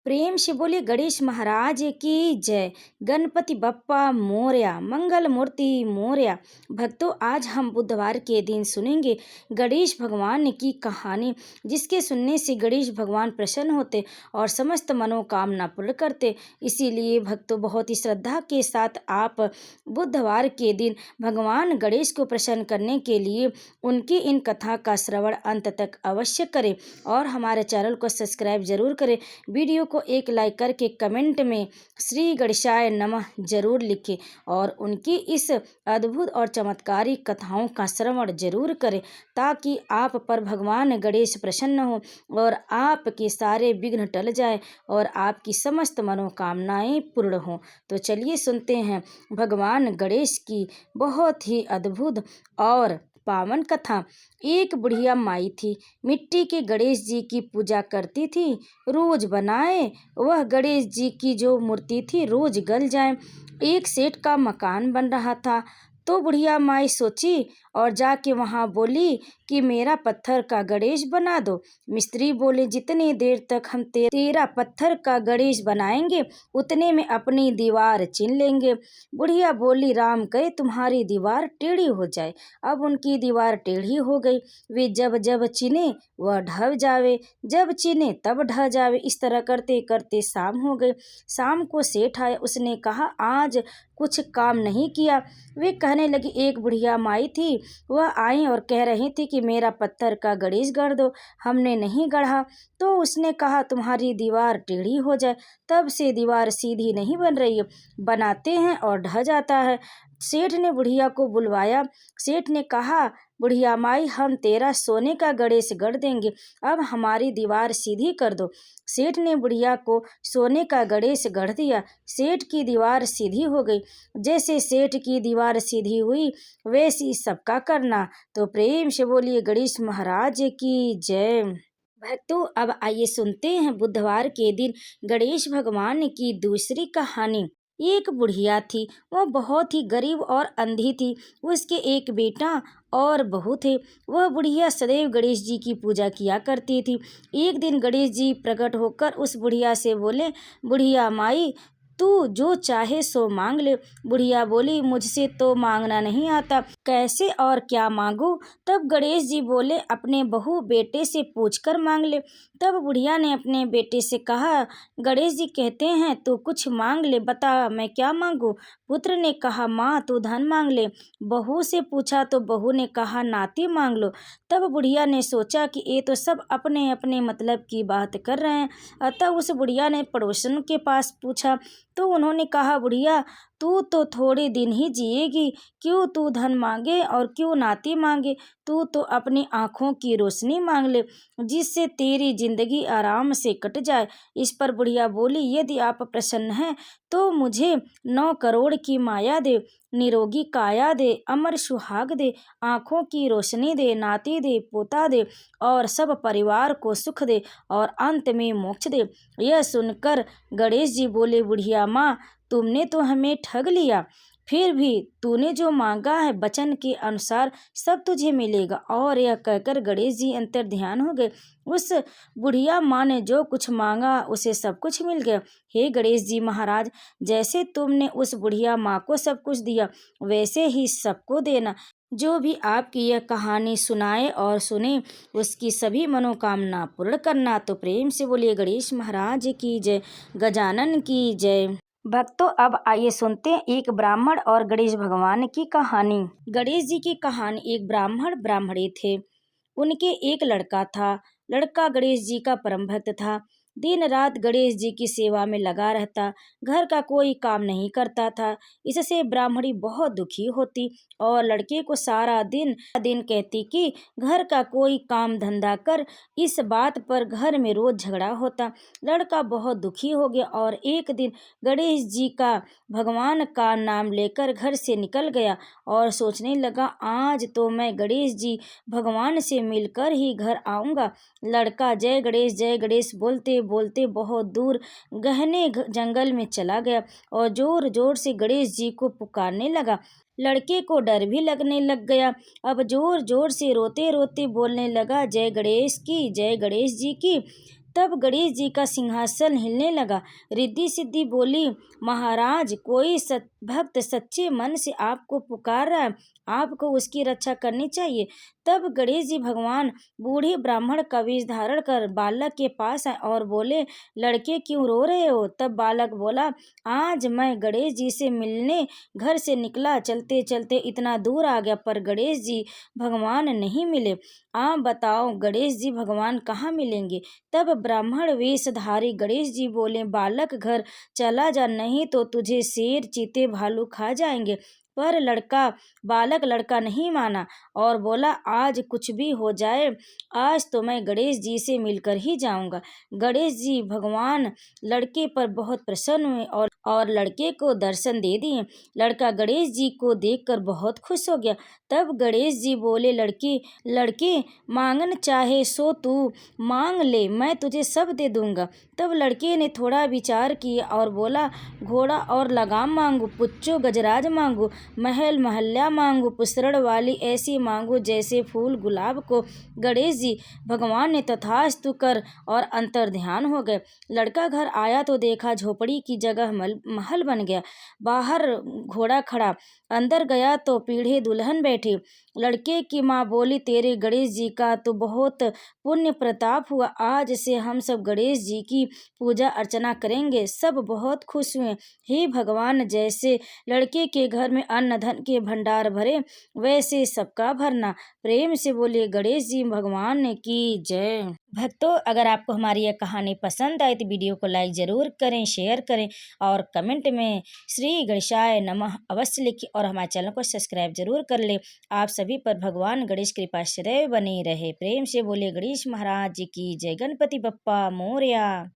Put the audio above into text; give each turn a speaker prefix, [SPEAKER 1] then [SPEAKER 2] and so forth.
[SPEAKER 1] प्रेम से बोले गणेश महाराज की जय। गणपति बप्पा मोरया, मंगल मूर्ति मोरया। भक्तों, आज हम बुधवार के दिन सुनेंगे गणेश भगवान की कहानी, जिसके सुनने से गणेश भगवान प्रसन्न होते और समस्त मनोकामना पूर्ण करते। इसीलिए भक्तों, बहुत ही श्रद्धा के साथ आप बुधवार के दिन भगवान गणेश को प्रसन्न करने के लिए उनकी इन कथा का श्रवण अंत तक अवश्य करें और हमारे चैनल को सब्सक्राइब जरूर करें। वीडियो को एक लाइक करके कमेंट में श्री गणेशाय नमः जरूर लिखें और उनकी इस अद्भुत और चमत्कारिक कथाओं का श्रवण जरूर करें, ताकि आप पर भगवान गणेश प्रसन्न हो और आपके सारे विघ्न टल जाए और आपकी समस्त मनोकामनाएं पूर्ण हो। तो चलिए सुनते हैं भगवान गणेश की बहुत ही अद्भुत और पावन कथा। एक बुढ़िया माई थी, मिट्टी के गणेश जी की पूजा करती थी। रोज बनाए वह गणेश जी की जो मूर्ति थी रोज गल जाए। एक सेठ का मकान बन रहा था, तो बुढ़िया माई सोची और जाके वहाँ बोली कि मेरा पत्थर का गणेश बना दो। मिस्त्री बोले, जितनी देर तक हम तेरा पत्थर का गणेश बनाएंगे उतने में अपनी दीवार चिन लेंगे। बुढ़िया बोली, राम करे तुम्हारी दीवार टेढ़ी हो जाए। अब उनकी दीवार टेढ़ी हो गई। वे जब जब चिने वह ढह जावे, जब चिने तब ढह जावे। इस तरह करते करते शाम हो गई। शाम को सेठ आया, उसने कहा, आज कुछ काम नहीं किया। वे कहने लगी, एक बुढ़िया माई थी, वह आई और कह रही थी कि मेरा पत्थर का गणेश गढ़ दो। हमने नहीं गढ़ा तो उसने कहा तुम्हारी दीवार टेढ़ी हो जाए। तब से दीवार सीधी नहीं बन रही है, बनाते हैं और ढह जाता है। सेठ ने बुढ़िया को बुलवाया। सेठ ने कहा, बुढ़िया माई, हम तेरा सोने का गणेश गढ़ देंगे, अब हमारी दीवार सीधी कर दो। सेठ ने बुढ़िया को सोने का गणेश गढ़ दिया। सेठ की दीवार सीधी हो गई। जैसे सेठ की दीवार सीधी हुई वैसी सबका करना। तो प्रेम से बोलिए गणेश महाराज की जय। भक्तों, अब आइए सुनते हैं बुधवार के दिन गणेश भगवान की दूसरी कहानी। एक बुढ़िया थी, वह बहुत ही गरीब और अंधी थी। उसके एक बेटा और बहू थे। वह बुढ़िया सदैव गणेश जी की पूजा किया करती थी। एक दिन गणेश जी प्रकट होकर उस बुढ़िया से बोले, बुढ़िया माई, तू जो चाहे सो मांग ले। बुढ़िया बोली, मुझसे तो मांगना नहीं आता, कैसे और क्या मांगू। तब गणेश जी बोले, अपने बहू बेटे से पूछकर मांग ले। तब बुढ़िया ने अपने बेटे से कहा, गणेश जी कहते हैं तू कुछ मांग ले, बता मैं क्या मांगू। पुत्र ने कहा, माँ तू धन मांग ले। बहू से पूछा तो बहू ने कहा, नाती मांग लो। तब बुढ़िया ने सोचा कि ये तो सब अपने अपने मतलब की बात कर रहे हैं। अतः उस बुढ़िया ने पड़ोसन के पास पूछा तो उन्होंने कहा, बुढ़िया तू तो थोड़े दिन ही जिएगी, क्यों तू धन मांगे और क्यों नाती मांगे। तू तो अपनी आँखों की रोशनी मांग ले, जिससे तेरी जिंदगी आराम से कट जाए। इस पर बुढ़िया बोली, यदि आप प्रसन्न हैं तो मुझे 9 करोड़ की माया दे, निरोगी काया दे, अमर सुहाग दे, आँखों की रोशनी दे, नाती दे, पोता दे और सब परिवार को सुख दे और अंत में मोक्ष दे। यह सुनकर गणेश जी बोले, बुढ़िया माँ, तुमने तो हमें ठग लिया, फिर भी तूने जो मांगा है वचन के अनुसार सब तुझे मिलेगा। और यह कहकर गणेश जी अंतर ध्यान हो गए। उस बुढ़िया माँ ने जो कुछ मांगा उसे सब कुछ मिल गया। हे गणेश जी महाराज, जैसे तुमने उस बुढ़िया माँ को सब कुछ दिया वैसे ही सबको देना। जो भी आपकी यह कहानी सुनाए और सुने उसकी सभी मनोकामना पूर्ण करना। तो प्रेम से बोलिए गणेश महाराज की जय, गजानन की जय। भक्तों, अब आइए सुनते हैं एक ब्राह्मण और गणेश भगवान की कहानी। गणेश जी की कहानी। एक ब्राह्मण ब्राह्मणी थे, उनके एक लड़का था। लड़का गणेश जी का परम भक्त था। दिन रात गणेश जी की सेवा में लगा रहता, घर का कोई काम नहीं करता था। इससे ब्राह्मणी बहुत दुखी होती और लड़के को सारा दिन दिन कहती कि घर का कोई काम धंधा कर। इस बात पर घर में रोज झगड़ा होता। लड़का बहुत दुखी हो गया और एक दिन गणेश जी का भगवान का नाम लेकर घर से निकल गया और सोचने लगा, आज तो मैं गणेश जी भगवान से मिलकर ही घर आऊँगा। लड़का जय गणेश बोलते बोलते बहुत दूर गहने जंगल में चला गया और जोर जोर से गणेश जी को पुकारने लगा। लड़के को डर भी लगने लग गया। अब जोर जोर से रोते रोते बोलने लगा, जय गणेश की, जय गणेश जी की। तब गणेश जी का सिंहासन हिलने लगा। रिद्धि सिद्धि बोली, महाराज, कोई भक्त सच्चे मन से आपको पुकार रहा है, आपको उसकी रक्षा करनी चाहिए। तब गणेश जी भगवान बूढ़े ब्राह्मण का वेश धारण कर बालक के पास आए और बोले, लड़के क्यों रो रहे हो? तब बालक बोला, आज मैं गणेश जी से मिलने घर से निकला, चलते चलते इतना दूर आ गया, पर गणेश जी भगवान नहीं मिले। आप बताओ गणेश जी भगवान कहाँ मिलेंगे? तब ब्राह्मण वेशधारी गणेश जी बोले, बालक घर चला जा, नहीं तो तुझे शेर चीते भालू खा जाएंगे। पर बालक लड़का नहीं माना और बोला, आज कुछ भी हो जाए, आज तो मैं गणेश जी से मिलकर ही जाऊंगा। गणेश जी भगवान लड़के पर बहुत प्रसन्न हुए और लड़के को दर्शन दे दिए। लड़का गणेश जी को देखकर बहुत खुश हो गया। तब गणेश जी बोले, लड़के, मांगन चाहे सो तू मांग ले, मैं तुझे सब दे दूंगा। तब लड़के ने थोड़ा विचार किया और बोला, घोड़ा और लगाम मांगू, पुच्चो गजराज मांगू, महल महल्या मांगू, पुसरण वाली ऐसी मांगू जैसे फूल गुलाब को। गणेश जी भगवान ने तथास्तु कर और अंतर ध्यान हो गए। लड़का घर आया तो देखा झोपड़ी की जगह महल बन गया। बाहर घोड़ा खड़ा, अंदर गया तो पीढ़े दुल्हन बैठी। लड़के की माँ बोली, तेरे गणेश जी का तो बहुत पुण्य प्रताप हुआ, आज से हम सब गणेश जी की पूजा अर्चना करेंगे। सब बहुत खुश हुए। हे भगवान, जैसे लड़के के घर में अन्न धन के भंडार भरे, वैसे सबका भरना। प्रेम से बोलिए गणेश जी भगवान की जय। भक्तों, अगर आपको हमारी यह कहानी पसंद आई तो वीडियो को लाइक ज़रूर करें, शेयर करें और कमेंट में श्री गणेशाय नमः अवश्य लिखें और हमारे चैनल को सब्सक्राइब जरूर कर ले। आप सभी पर भगवान गणेश कृपा सदैव बनी रहे। प्रेम से बोले गणेश महाराज जी की जय। गणपति बप्पा मोरया।